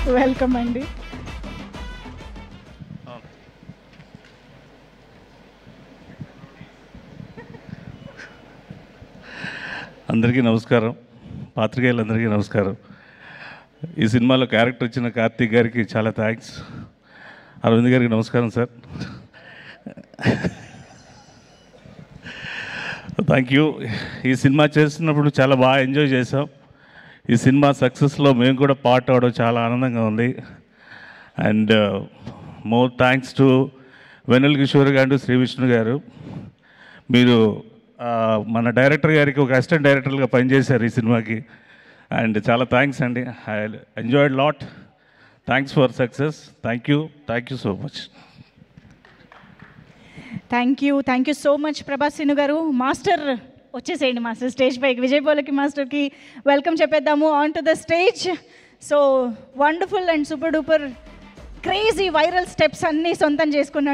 Welcome అండి. అందరికీ నమస్కారం, పాత్రికేయులందరికీ నమస్కారం. ఈ సినిమాలో క్యారెక్టర్ ఇచ్చిన కార్తీక్ గారికి చాలా థ్యాంక్స్. అరవింద్ గారికి నమస్కారం సార్. Thank you. ఈ సినిమా చేస్తున్నప్పుడు చాలా బాగా ఎంజాయ్ చేసాం. ఈ సినిమా సక్సెస్లో మేము కూడా పార్ట్ అవ్వడం చాలా ఆనందంగా ఉంది. అండ్ మోర్ థ్యాంక్స్ టు వెన్నెల కిషోర్ గారు, శ్రీ విష్ణు గారు. మీరు మన డైరెక్టర్ గారికి ఒక అసిస్టెంట్ డైరెక్టర్గా పనిచేశారు ఈ సినిమాకి. అండ్ చాలా థ్యాంక్స్ అండి. I enjoyed lot. Thanks for success. Thank you so much. Thank you so much Prabhas Seenu garu. Master వచ్చేసేయండి, మాస్టర్ స్టేజ్ పైకి. విజయ్ పోలకి మాస్టర్కి వెల్కమ్ చెప్పేద్దాము on to the stage. So wonderful and super duper crazy viral steps అన్నీ సొంతం చేసుకున్నాడు.